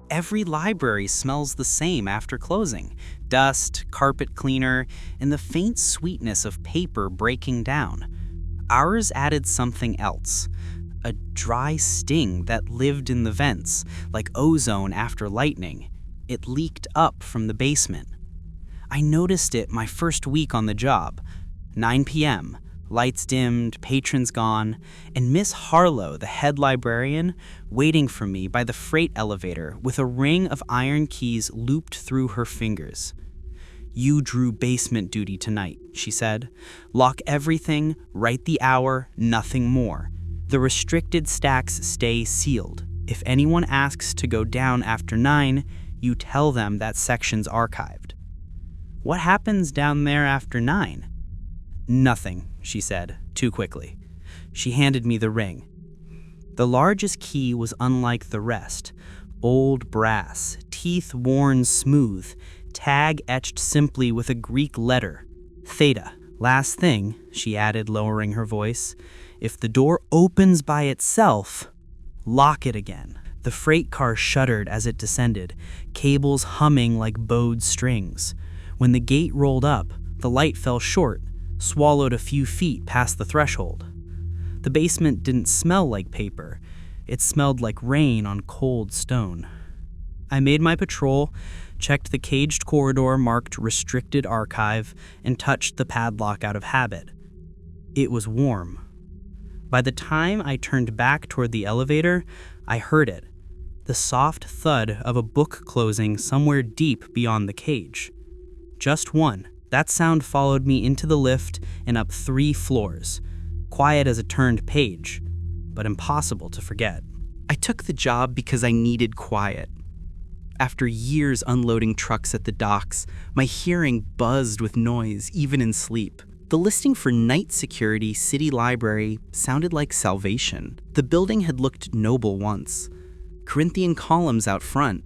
Every library smells the same after closing: dust, carpet cleaner, and the faint sweetness of paper breaking down. Ours added something else. A dry sting that lived in the vents, like ozone after lightning. It leaked up from the basement. I noticed it my first week on the job. 9 p.m., lights dimmed, patrons gone, and Miss Harlow, the head librarian, waiting for me by the freight elevator with a ring of iron keys looped through her fingers. "You drew basement duty tonight," she said. "Lock everything, write the hour, nothing more. The restricted stacks stay sealed. If anyone asks to go down after 9, you tell them that section's archived." "What happens down there after 9? "Nothing," she said, too quickly. She handed me the ring. The largest key was unlike the rest. Old brass, teeth worn smooth, tag etched simply with a Greek letter, Theta. "Last thing," she added, lowering her voice, "if the door opens by itself, lock it again." The freight car shuddered as it descended, cables humming like bowed strings. When the gate rolled up, the light fell short, swallowed a few feet past the threshold. The basement didn't smell like paper. It smelled like rain on cold stone. I made my patrol, checked the caged corridor marked Restricted Archive, and touched the padlock out of habit. It was warm. By the time I turned back toward the elevator, I heard it, the soft thud of a book closing somewhere deep beyond the cage. Just one. That sound followed me into the lift and up 3 floors, quiet as a turned page, but impossible to forget. I took the job because I needed quiet. After years unloading trucks at the docks, my hearing buzzed with noise, even in sleep. The listing for night security city library sounded like salvation. The building had looked noble once. Corinthian columns out front,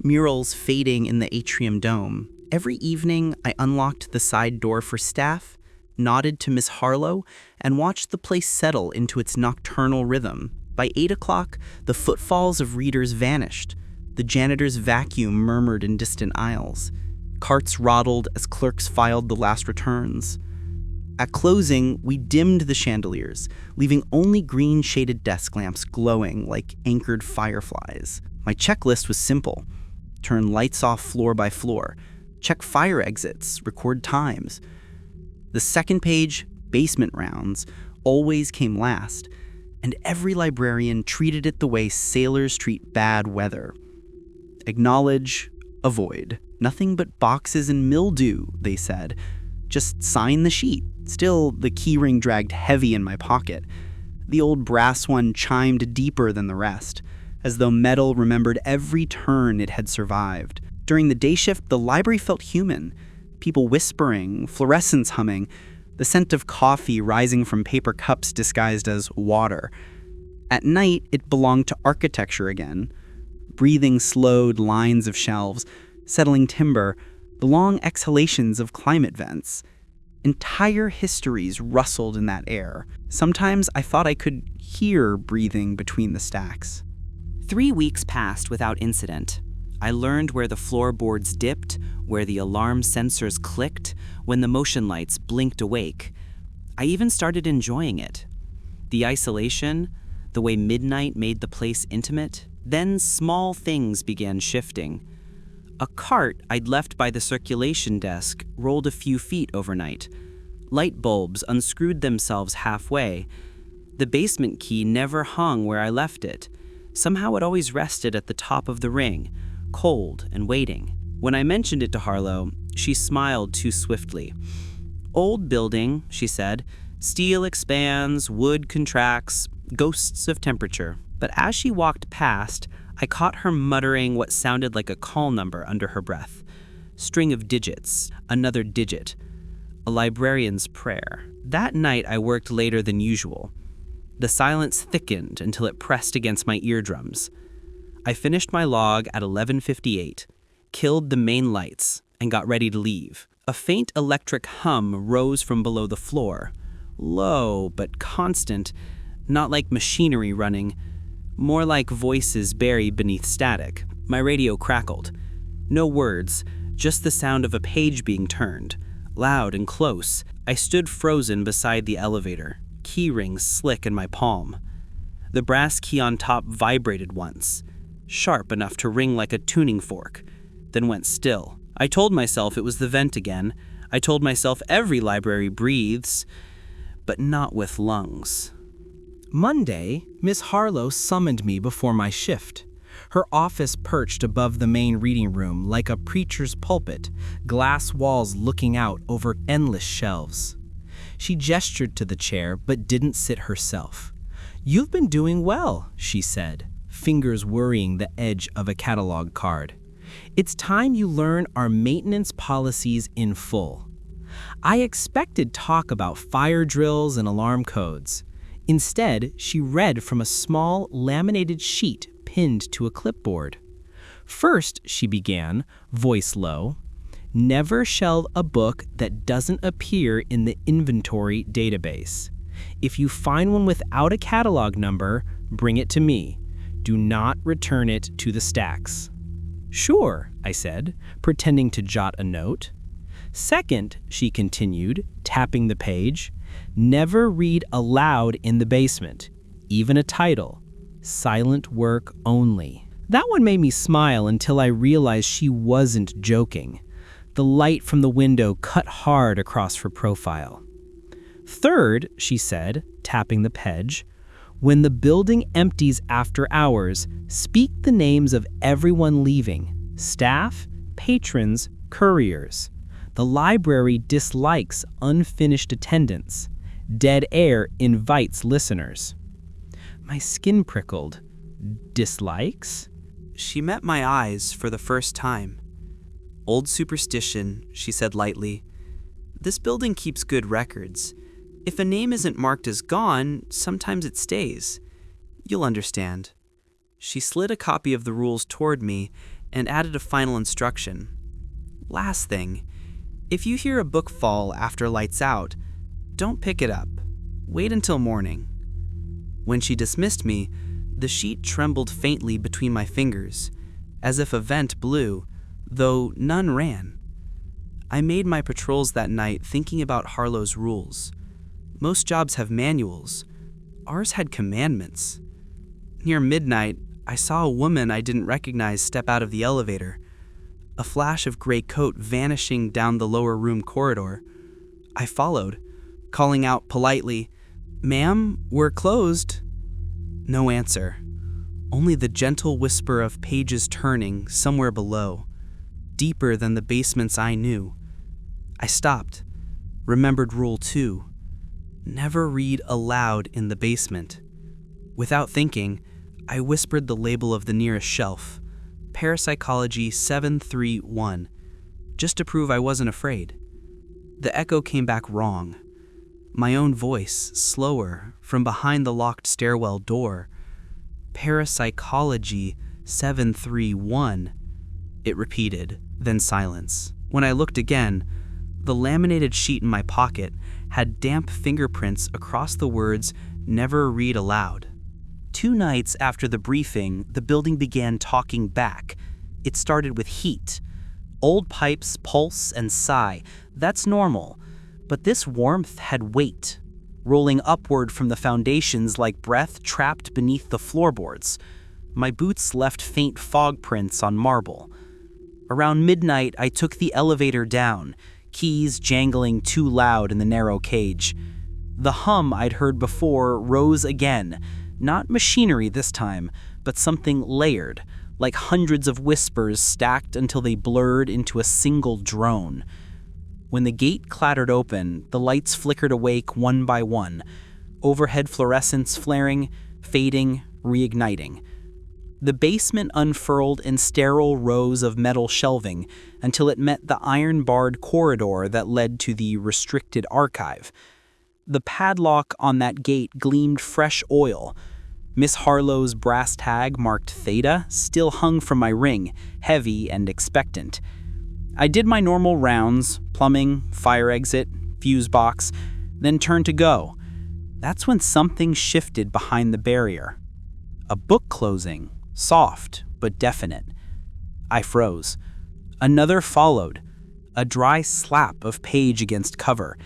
murals fading in the atrium dome. Every evening, I unlocked the side door for staff, nodded to Miss Harlow, and watched the place settle into its nocturnal rhythm. By 8 o'clock, the footfalls of readers vanished. The janitor's vacuum murmured in distant aisles. Carts rattled as clerks filed the last returns. At closing, we dimmed the chandeliers, leaving only green-shaded desk lamps glowing like anchored fireflies. My checklist was simple. Turn lights off floor by floor. Check fire exits, record times. The second page, basement rounds, always came last, and every librarian treated it the way sailors treat bad weather. Acknowledge, avoid. Nothing but boxes and mildew, they said. Just sign the sheet. Still, the keyring dragged heavy in my pocket. The old brass one chimed deeper than the rest, as though metal remembered every turn it had survived. During the day shift, the library felt human. People whispering, fluorescents humming, the scent of coffee rising from paper cups disguised as water. At night, it belonged to architecture again. Breathing slowed lines of shelves, settling timber, the long exhalations of climate vents. Entire histories rustled in that air. Sometimes I thought I could hear breathing between the stacks. 3 weeks passed without incident. I learned where the floorboards dipped, where the alarm sensors clicked, when the motion lights blinked awake. I even started enjoying it. The isolation, the way midnight made the place intimate. Then small things began shifting. A cart I'd left by the circulation desk rolled a few feet overnight. Light bulbs unscrewed themselves halfway. The basement key never hung where I left it. Somehow it always rested at the top of the ring, cold and waiting. When I mentioned it to Harlow, she smiled too swiftly. "Old building," she said. "Steel expands, wood contracts, ghosts of temperature." But as she walked past, I caught her muttering what sounded like a call number under her breath. String of digits, another digit. A librarian's prayer. That night I worked later than usual. The silence thickened until it pressed against my eardrums. I finished my log at 11:58, killed the main lights, and got ready to leave. A faint electric hum rose from below the floor. Low but constant, not like machinery running, more like voices buried beneath static. My radio crackled. No words, just the sound of a page being turned. Loud and close, I stood frozen beside the elevator, key rings slick in my palm. The brass key on top vibrated once, sharp enough to ring like a tuning fork, then went still. I told myself it was the vent again. I told myself every library breathes, but not with lungs. Monday, Miss Harlow summoned me before my shift. Her office perched above the main reading room like a preacher's pulpit, glass walls looking out over endless shelves. She gestured to the chair but didn't sit herself. "You've been doing well," she said, fingers worrying the edge of a catalog card. "It's time you learn our maintenance policies in full." I expected talk about fire drills and alarm codes. Instead, she read from a small laminated sheet pinned to a clipboard. First, she began, voice low, "Never shelve a book that doesn't appear in the inventory database. If you find one without a catalog number, bring it to me. Do not return it to the stacks." "Sure," I said, pretending to jot a note. "Second," she continued, tapping the page, "never read aloud in the basement, even a title. Silent work only." That one made me smile until I realized she wasn't joking. The light from the window cut hard across her profile. "Third," she said, tapping the page, "when the building empties after hours, speak the names of everyone leaving, staff, patrons, couriers. The library dislikes unfinished attendance. Dead air invites listeners." My skin prickled. Dislikes? She met my eyes for the first time. "Old superstition," she said lightly. "This building keeps good records. If a name isn't marked as gone, sometimes it stays. You'll understand." She slid a copy of the rules toward me and added a final instruction. "Last thing, if you hear a book fall after lights out, don't pick it up. Wait until morning." When she dismissed me, the sheet trembled faintly between my fingers, as if a vent blew, though none ran. I made my patrols that night thinking about Harlow's rules. Most jobs have manuals. Ours had commandments. Near midnight, I saw a woman I didn't recognize step out of the elevator, a flash of gray coat vanishing down the lower room corridor. I followed, calling out politely, "Ma'am, we're closed." No answer, only the gentle whisper of pages turning somewhere below, deeper than the basements I knew. I stopped, remembered Rule 2. Never read aloud in the basement. Without thinking, I whispered the label of the nearest shelf, Parapsychology 731, just to prove I wasn't afraid. The echo came back wrong. My own voice, slower, from behind the locked stairwell door. Parapsychology 731, it repeated, then silence. When I looked again, the laminated sheet in my pocket had damp fingerprints across the words, "Never read aloud." 2 nights after the briefing, the building began talking back. It started with heat. Old pipes pulse and sigh. That's normal. But this warmth had weight, rolling upward from the foundations like breath trapped beneath the floorboards. My boots left faint fog prints on marble. Around midnight, I took the elevator down, keys jangling too loud in the narrow cage. The hum I'd heard before rose again, not machinery this time, but something layered, like hundreds of whispers stacked until they blurred into a single drone. When the gate clattered open, the lights flickered awake one by one, overhead fluorescents flaring, fading, reigniting. The basement unfurled in sterile rows of metal shelving until it met the iron-barred corridor that led to the restricted archive. The padlock on that gate gleamed fresh oil. Miss Harlow's brass tag marked Theta still hung from my ring, heavy and expectant. I did my normal rounds, plumbing, fire exit, fuse box, then turned to go. That's when something shifted behind the barrier. A book closing, soft but definite. I froze. Another followed, a dry slap of page against cover,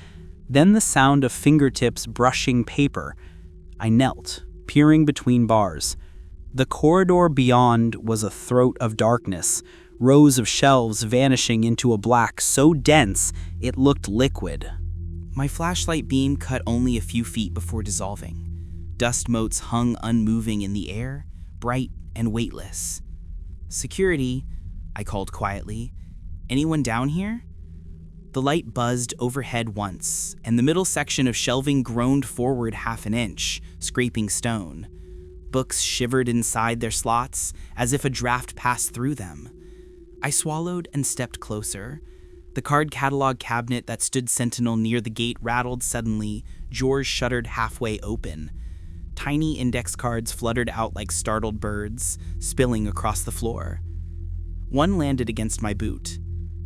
then the sound of fingertips brushing paper. I knelt, peering between bars. The corridor beyond was a throat of darkness, rows of shelves vanishing into a black so dense it looked liquid. My flashlight beam cut only a few feet before dissolving. Dust motes hung unmoving in the air, bright and weightless. "Security," I called quietly. "Anyone down here?" The light buzzed overhead once, and the middle section of shelving groaned forward half an inch, scraping stone. Books shivered inside their slots, as if a draft passed through them. I swallowed and stepped closer. The card catalog cabinet that stood sentinel near the gate rattled suddenly, drawers shuttered halfway open. Tiny index cards fluttered out like startled birds, spilling across the floor. One landed against my boot.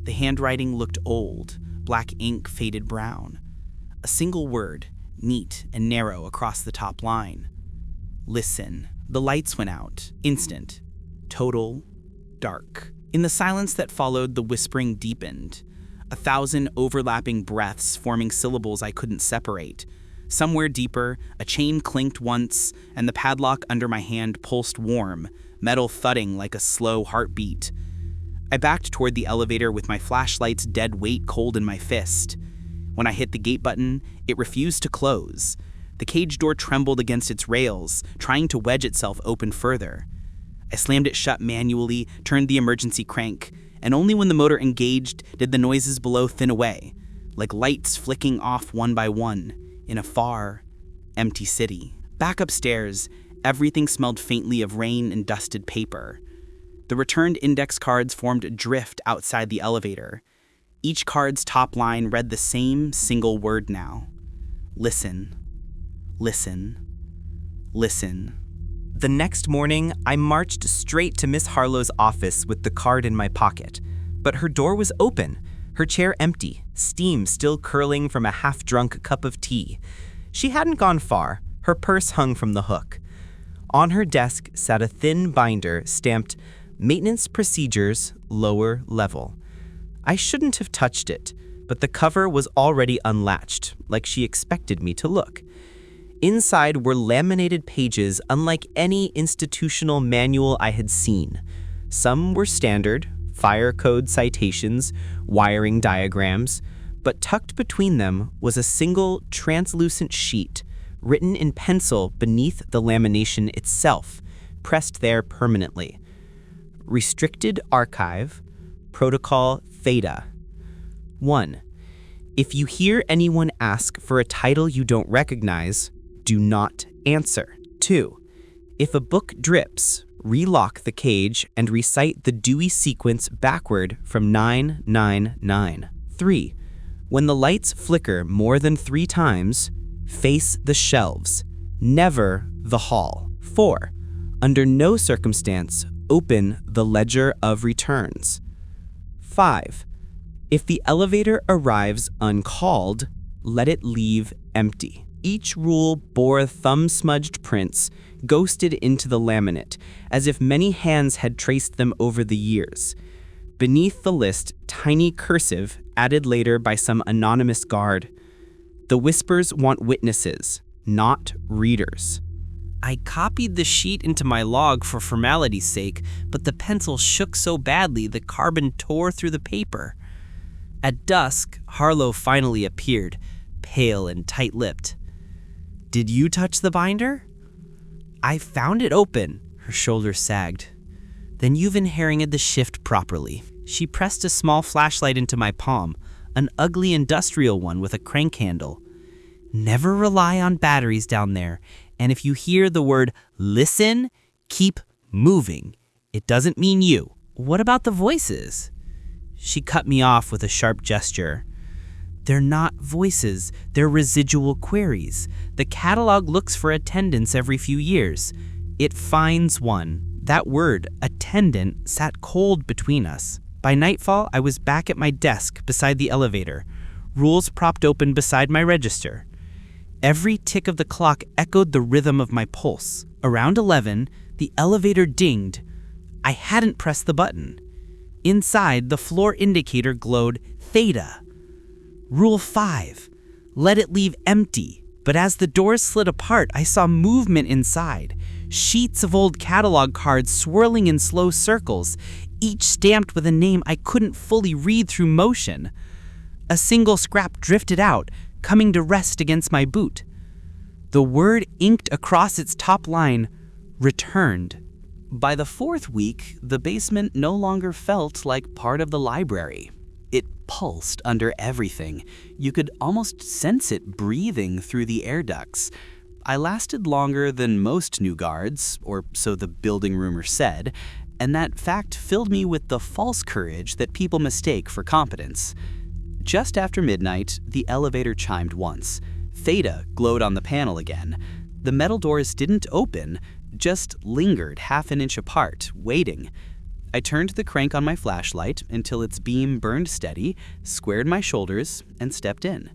The handwriting looked old, black ink faded brown. A single word, neat and narrow across the top line. "Listen." The lights went out, instant, total, dark. In the silence that followed, the whispering deepened. 1,000 overlapping breaths forming syllables I couldn't separate. Somewhere deeper, a chain clinked once, and the padlock under my hand pulsed warm, metal thudding like a slow heartbeat. I backed toward the elevator with my flashlight's dead weight cold in my fist. When I hit the gate button, it refused to close. The cage door trembled against its rails, trying to wedge itself open further. I slammed it shut manually, turned the emergency crank, and only when the motor engaged did the noises below thin away, like lights flicking off one by one in a far, empty city. Back upstairs, everything smelled faintly of rain and dusted paper. The returned index cards formed a drift outside the elevator. Each card's top line read the same single word now. Listen. Listen. Listen. The next morning, I marched straight to Miss Harlow's office with the card in my pocket. But her door was open, her chair empty, steam still curling from a half-drunk cup of tea. She hadn't gone far. Her purse hung from the hook. On her desk sat a thin binder stamped Maintenance Procedures, Lower Level. I shouldn't have touched it, but the cover was already unlatched, like she expected me to look. Inside were laminated pages unlike any institutional manual I had seen. Some were standard, fire code citations, wiring diagrams, but tucked between them was a single translucent sheet, written in pencil beneath the lamination itself, pressed there permanently. Restricted Archive, Protocol Theta. 1. If you hear anyone ask for a title you don't recognize, do not answer. 2. If a book drips, relock the cage and recite the Dewey sequence backward from 999. 3. When the lights flicker more than 3 times, face the shelves, never the hall. 4. Under no circumstance, open the ledger of returns. 5. If the elevator arrives uncalled, let it leave empty. Each rule bore thumb-smudged prints, ghosted into the laminate, as if many hands had traced them over the years. Beneath the list, tiny cursive, added later by some anonymous guard. The whispers want witnesses, not readers. I copied the sheet into my log for formality's sake, but the pencil shook so badly the carbon tore through the paper. At dusk, Harlow finally appeared, pale and tight-lipped. "Did you touch the binder?" "I found it open." Her shoulders sagged. "Then you've inherited the shift properly." She pressed a small flashlight into my palm, an ugly industrial one with a crank handle. "Never rely on batteries down there, and if you hear the word listen, keep moving. It doesn't mean you." "What about the voices?" She cut me off with a sharp gesture. "They're not voices, they're residual queries. The catalog looks for attendants every few years. It finds one. That word, attendant, sat cold between us. By nightfall, I was back at my desk beside the elevator, rules propped open beside my register. Every tick of the clock echoed the rhythm of my pulse. Around 11, the elevator dinged. I hadn't pressed the button. Inside, the floor indicator glowed theta. Rule 5. Let it leave empty. But as the doors slid apart, I saw movement inside. Sheets of old catalog cards swirling in slow circles, each stamped with a name I couldn't fully read through motion. A single scrap drifted out, coming to rest against my boot. The word inked across its top line, returned. By the 4th week, the basement no longer felt like part of the library. It pulsed under everything. You could almost sense it breathing through the air ducts. I lasted longer than most new guards, or so the building rumor said, and that fact filled me with the false courage that people mistake for competence. Just after midnight, the elevator chimed once. Theta glowed on the panel again. The metal doors didn't open, just lingered half an inch apart, waiting. I turned the crank on my flashlight until its beam burned steady, squared my shoulders, and stepped in.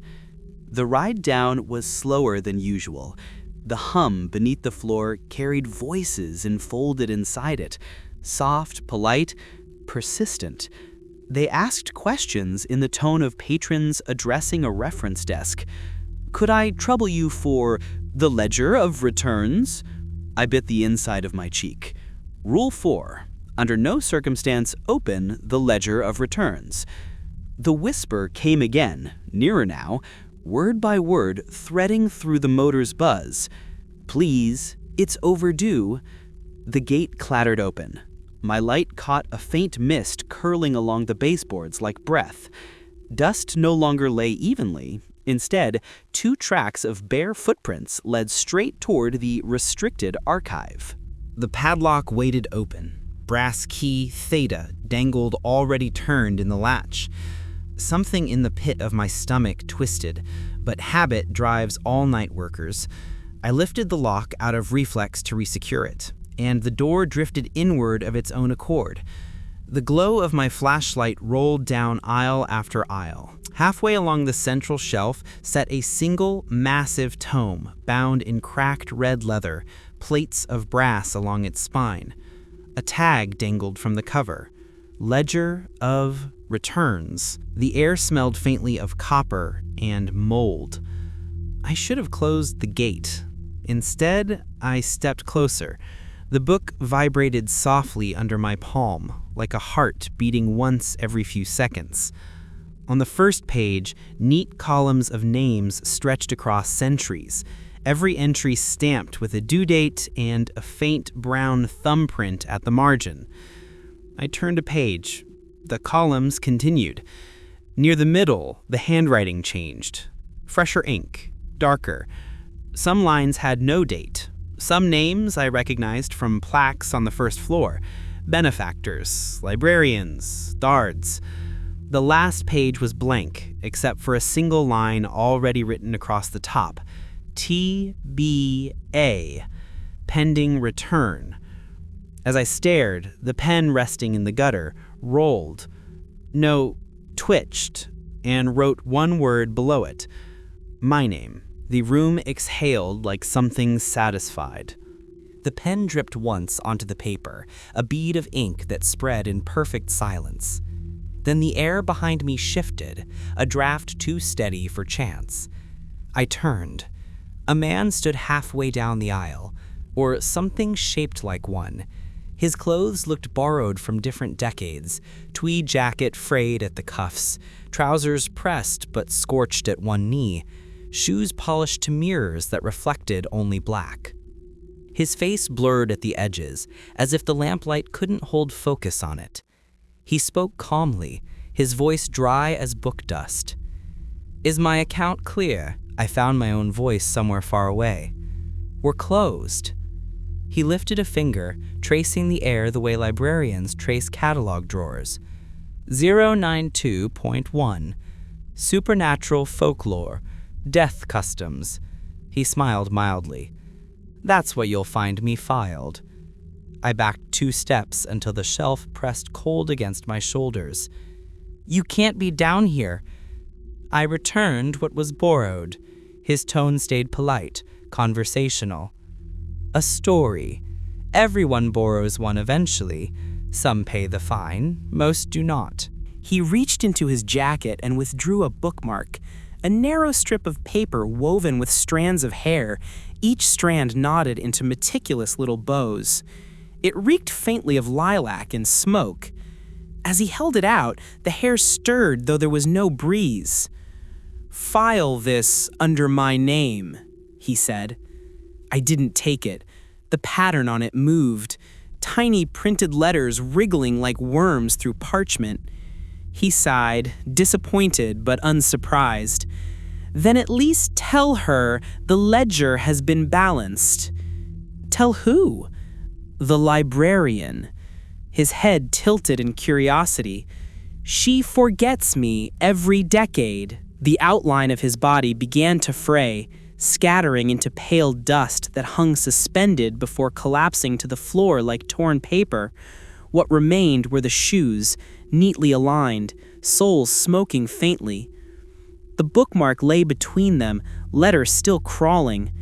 The ride down was slower than usual. The hum beneath the floor carried voices enfolded inside it, soft, polite, persistent. They asked questions in the tone of patrons addressing a reference desk. "Could I trouble you for the ledger of returns?" I bit the inside of my cheek. Rule 4. Under no circumstance open the ledger of returns. The whisper came again, nearer now, word by word threading through the motor's buzz. "Please, it's overdue." The gate clattered open. My light caught a faint mist curling along the baseboards like breath. Dust no longer lay evenly. Instead, 2 tracks of bare footprints led straight toward the restricted archive. The padlock waited open. Brass key theta dangled already turned in the latch. Something in the pit of my stomach twisted, but habit drives all night workers. I lifted the lock out of reflex to resecure it, and the door drifted inward of its own accord. The glow of my flashlight rolled down aisle after aisle. Halfway along the central shelf sat a single, massive tome bound in cracked red leather, plates of brass along its spine. A tag dangled from the cover. Ledger of Returns. The air smelled faintly of copper and mold. I should have closed the gate. Instead, I stepped closer. The book vibrated softly under my palm, like a heart beating once every few seconds. On the first page, neat columns of names stretched across centuries, every entry stamped with a due date and a faint brown thumbprint at the margin. I turned a page. The columns continued. Near the middle, the handwriting changed. Fresher ink, darker. Some lines had no date. Some names I recognized from plaques on the first floor. Benefactors, librarians, dards. The last page was blank, except for a single line already written across the top. TBA, pending return. As I stared, the pen resting in the gutter rolled. No, twitched, and wrote one word below it. My name. The room exhaled like something satisfied. The pen dripped once onto the paper, a bead of ink that spread in perfect silence. Then the air behind me shifted, a draft too steady for chance. I turned. A man stood halfway down the aisle, or something shaped like one. His clothes looked borrowed from different decades, tweed jacket frayed at the cuffs, trousers pressed but scorched at one knee, shoes polished to mirrors that reflected only black. His face blurred at the edges, as if the lamplight couldn't hold focus on it. He spoke calmly, his voice dry as book dust. "Is my account clear?" I found my own voice somewhere far away. "We're closed." He lifted a finger, tracing the air the way librarians trace catalog drawers. 092.1. Supernatural folklore. Death customs. He smiled mildly. "That's what you'll find me filed." I backed 2 steps until the shelf pressed cold against my shoulders. "You can't be down here." I returned what was borrowed. His tone stayed polite, conversational. "A story. Everyone borrows one eventually. Some pay the fine, most do not. He reached into his jacket and withdrew a bookmark, a narrow strip of paper woven with strands of hair, each strand knotted into meticulous little bows. It reeked faintly of lilac and smoke. As he held it out, the hair stirred, though there was no breeze. "File this under my name," he said. I didn't take it. The pattern on it moved, tiny printed letters wriggling like worms through parchment. He sighed, disappointed but unsurprised. "Then at least tell her the ledger has been balanced." "Tell who?" "The librarian." His head tilted in curiosity. "She forgets me every decade." The outline of his body began to fray, scattering into pale dust that hung suspended before collapsing to the floor like torn paper. What remained were the shoes, neatly aligned, soles smoking faintly. The bookmark lay between them, letters still crawling.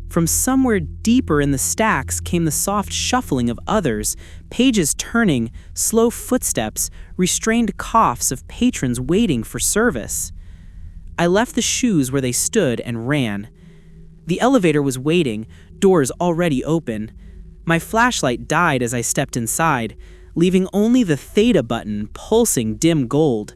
From somewhere deeper in the stacks came the soft shuffling of others, pages turning, slow footsteps, restrained coughs of patrons waiting for service. I left the shoes where they stood and ran. The elevator was waiting, doors already open. My flashlight died as I stepped inside, leaving only the theta button pulsing dim gold.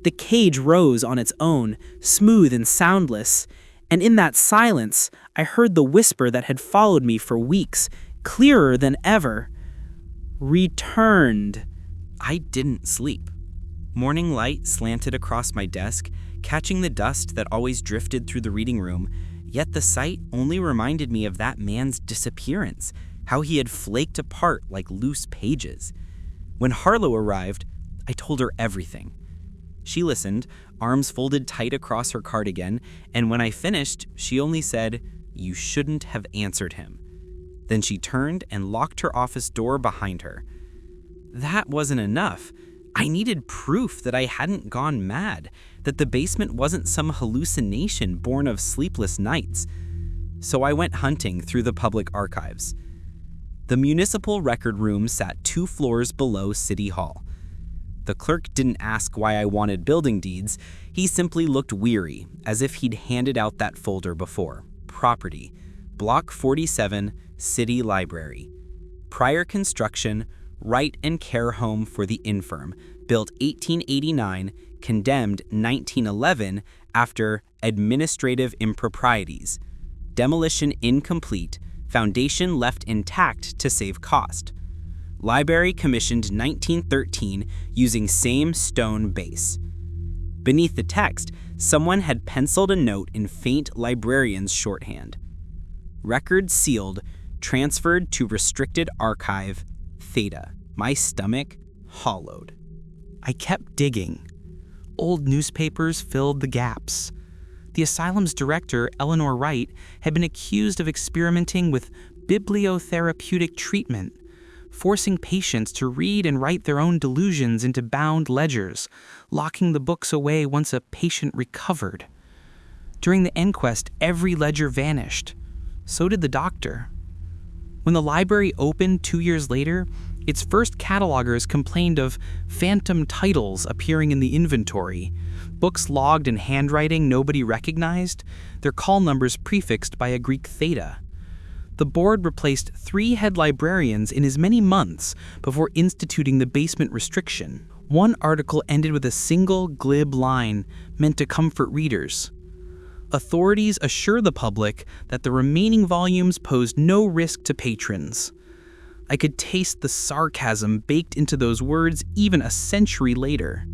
The cage rose on its own, smooth and soundless, and in that silence, I heard the whisper that had followed me for weeks, clearer than ever. "Returned." I didn't sleep. Morning light slanted across my desk, catching the dust that always drifted through the reading room, yet the sight only reminded me of that man's disappearance, how he had flaked apart like loose pages. When Harlow arrived, I told her everything. She listened, arms folded tight across her cardigan, and when I finished, she only said, "You shouldn't have answered him." Then she turned and locked her office door behind her. That wasn't enough. I needed proof that I hadn't gone mad, that the basement wasn't some hallucination born of sleepless nights. So I went hunting through the public archives. The municipal record room sat 2 floors below City Hall. The clerk didn't ask why I wanted building deeds. He simply looked weary, as if he'd handed out that folder before. Property, Block 47, City Library. Prior construction, right and care home for the infirm, built 1889, condemned 1911 after administrative improprieties. Demolition incomplete, foundation left intact to save cost. Library commissioned 1913 using same stone base. Beneath the text, someone had penciled a note in faint librarian's shorthand. Record sealed, transferred to restricted archive, Theta. My stomach hollowed. I kept digging. Old newspapers filled the gaps. The asylum's director, Eleanor Wright, had been accused of experimenting with bibliotherapeutic treatment, forcing patients to read and write their own delusions into bound ledgers, locking the books away once a patient recovered. During the inquest, every ledger vanished. So did the doctor. When the library opened 2 years later, its first catalogers complained of phantom titles appearing in the inventory, books logged in handwriting nobody recognized, their call numbers prefixed by a Greek theta. The board replaced 3 head librarians in as many months before instituting the basement restriction. One article ended with a single glib line meant to comfort readers. Authorities assure the public that the remaining volumes posed no risk to patrons. I could taste the sarcasm baked into those words even a century later.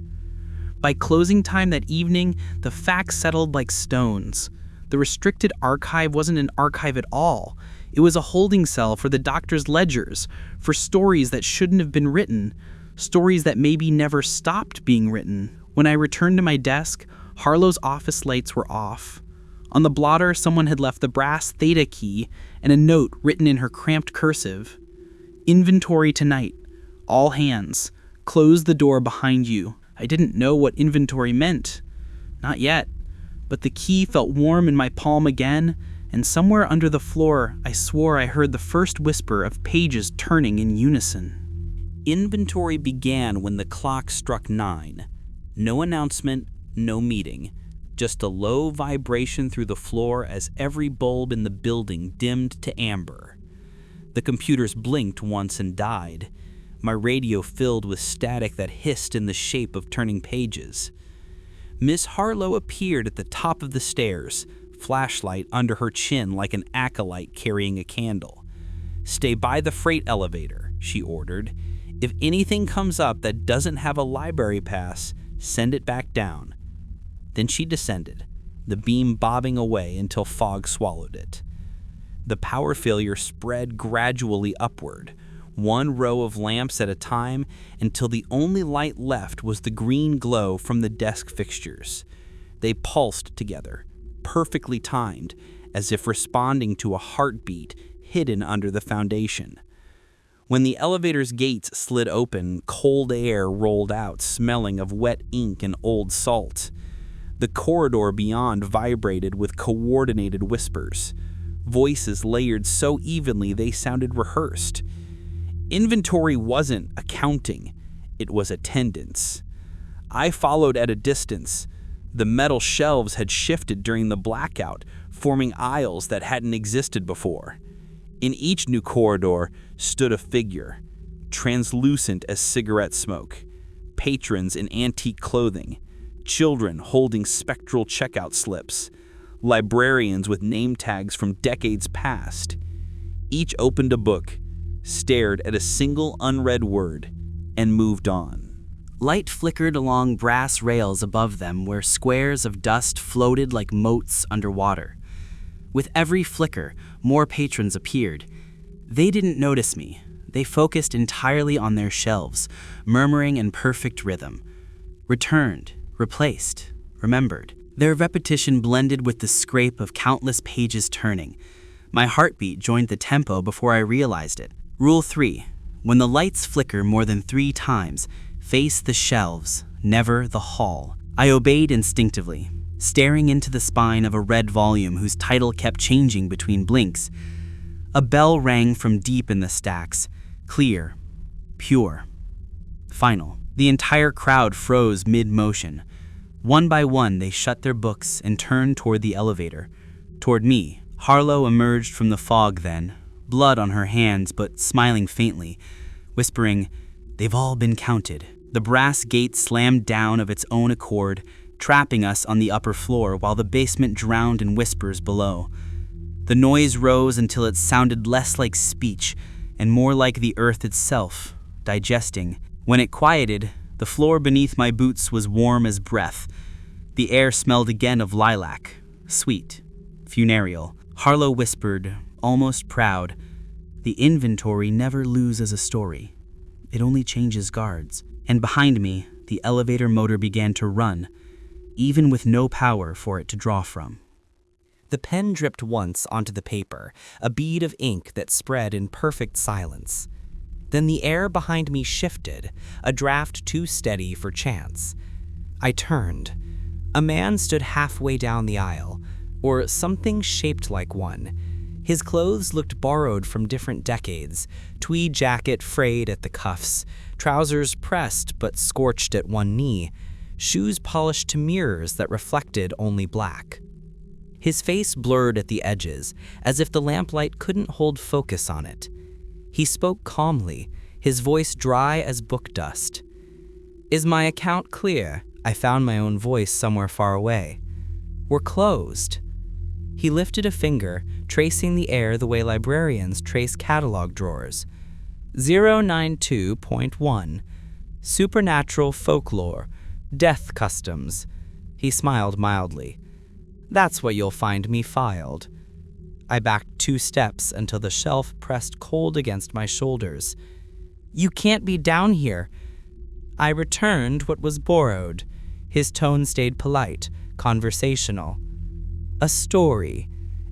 By closing time that evening, the facts settled like stones. The restricted archive wasn't an archive at all. It was a holding cell for the doctor's ledgers, for stories that shouldn't have been written, stories that maybe never stopped being written. When I returned to my desk, Harlow's office lights were off. On the blotter, someone had left the brass theta key and a note written in her cramped cursive. Inventory tonight. All hands. Close the door behind you. I didn't know what inventory meant. Not yet. But the key felt warm in my palm again, and somewhere under the floor, I swore I heard the first whisper of pages turning in unison. Inventory began when the clock struck 9. No announcement, no meeting. Just a low vibration through the floor as every bulb in the building dimmed to amber. The computers blinked once and died. My radio filled with static that hissed in the shape of turning pages. Miss Harlow appeared at the top of the stairs, flashlight under her chin like an acolyte carrying a candle. "Stay by the freight elevator," she ordered. "If anything comes up that doesn't have a library pass, send it back down." Then she descended, the beam bobbing away until fog swallowed it. The power failure spread gradually upward, one row of lamps at a time, until the only light left was the green glow from the desk fixtures. They pulsed together, perfectly timed, as if responding to a heartbeat hidden under the foundation. When the elevator's gates slid open, cold air rolled out, smelling of wet ink and old salt. The corridor beyond vibrated with coordinated whispers, voices layered so evenly they sounded rehearsed. Inventory wasn't accounting, it was attendance. I followed at a distance. The metal shelves had shifted during the blackout, forming aisles that hadn't existed before. In each new corridor stood a figure, translucent as cigarette smoke, patrons in antique clothing, children holding spectral checkout slips, librarians with name tags from decades past. Each opened a book, stared at a single unread word, and moved on. Light flickered along brass rails above them where squares of dust floated like motes underwater. With every flicker, more patrons appeared. They didn't notice me. They focused entirely on their shelves, murmuring in perfect rhythm. Returned, replaced, remembered. Their repetition blended with the scrape of countless pages turning. My heartbeat joined the tempo before I realized it. Rule 3. When the lights flicker more than 3 times, face the shelves, never the hall. I obeyed instinctively, staring into the spine of a red volume whose title kept changing between blinks. A bell rang from deep in the stacks, clear, pure, final. The entire crowd froze mid-motion. One by one, they shut their books and turned toward the elevator. Toward me. Harlow emerged from the fog then, blood on her hands but smiling faintly, whispering, "They've all been counted." The brass gate slammed down of its own accord, trapping us on the upper floor while the basement drowned in whispers below. The noise rose until it sounded less like speech and more like the earth itself, digesting. When it quieted, the floor beneath my boots was warm as breath. The air smelled again of lilac, sweet, funereal. Harlow whispered, almost proud, "The inventory never loses a story. It only changes guards." And behind me, the elevator motor began to run, even with no power for it to draw from. The pen dripped once onto the paper, a bead of ink that spread in perfect silence. Then the air behind me shifted, a draft too steady for chance. I turned. A man stood halfway down the aisle, or something shaped like one. His clothes looked borrowed from different decades, tweed jacket frayed at the cuffs, trousers pressed but scorched at one knee, shoes polished to mirrors that reflected only black. His face blurred at the edges, as if the lamplight couldn't hold focus on it. He spoke calmly, his voice dry as book dust. "Is my account clear?" I found my own voice somewhere far away. "We're closed." He lifted a finger, tracing the air the way librarians trace catalog drawers. 092.1. Supernatural folklore. Death customs. He smiled mildly. "That's what you'll find me filed." I backed 2 steps until the shelf pressed cold against my shoulders. "You can't be down here." I returned what was borrowed. His tone stayed polite, conversational. "A story.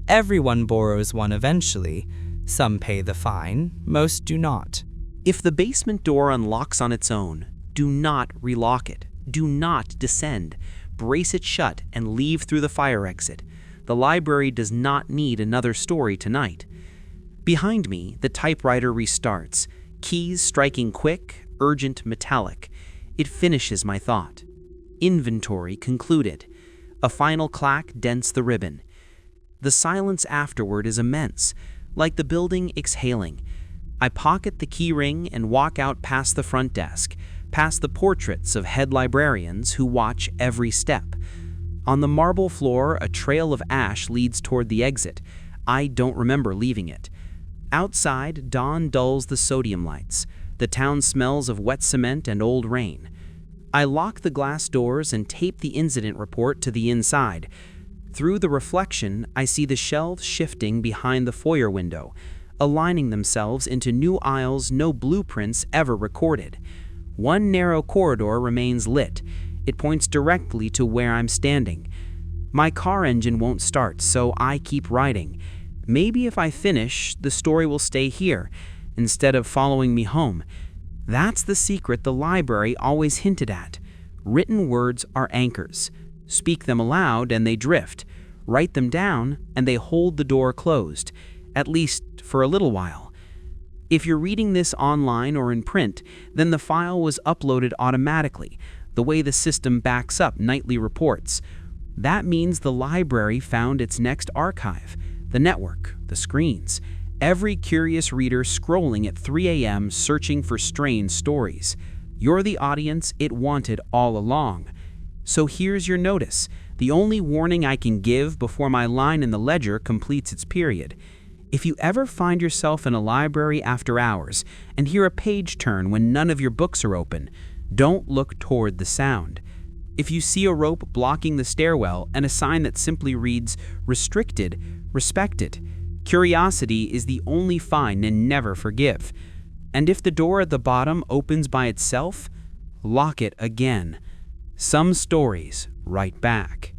Everyone borrows one eventually. Some pay the fine, most do not." If the basement door unlocks on its own, do not relock it. Do not descend. Brace it shut and leave through the fire exit. The library does not need another story tonight. Behind me, the typewriter restarts, Keys striking quick, urgent, metallic. It finishes my thought. Inventory concluded. A final clack dents the ribbon. The silence afterward is immense, like the building exhaling. I pocket the key ring and walk out past the front desk, past the portraits of head librarians who watch every step. On the marble floor, a trail of ash leads toward the exit. I don't remember leaving it. Outside, dawn dulls the sodium lights. The town smells of wet cement and old rain. I lock the glass doors and tape the incident report to the inside. Through the reflection, I see the shelves shifting behind the foyer window, aligning themselves into new aisles no blueprints ever recorded. One narrow corridor remains lit. It points directly to where I'm standing. My car engine won't start, so I keep writing. Maybe if I finish, the story will stay here, instead of following me home. That's the secret the library always hinted at. Written words are anchors. Speak them aloud and they drift. Write them down and they hold the door closed, at least for a little while. If you're reading this online or in print, then the file was uploaded automatically, the way the system backs up nightly reports. That means the library found its next archive, the network, the screens. Every curious reader scrolling at 3 a.m. searching for strange stories. You're the audience it wanted all along. So here's your notice, the only warning I can give before my line in the ledger completes its period. If you ever find yourself in a library after hours and hear a page turn when none of your books are open, don't look toward the sound. If you see a rope blocking the stairwell and a sign that simply reads, "Restricted," respect it. Curiosity is the only fine and never forgive. And if the door at the bottom opens by itself, lock it again. Some stories write back.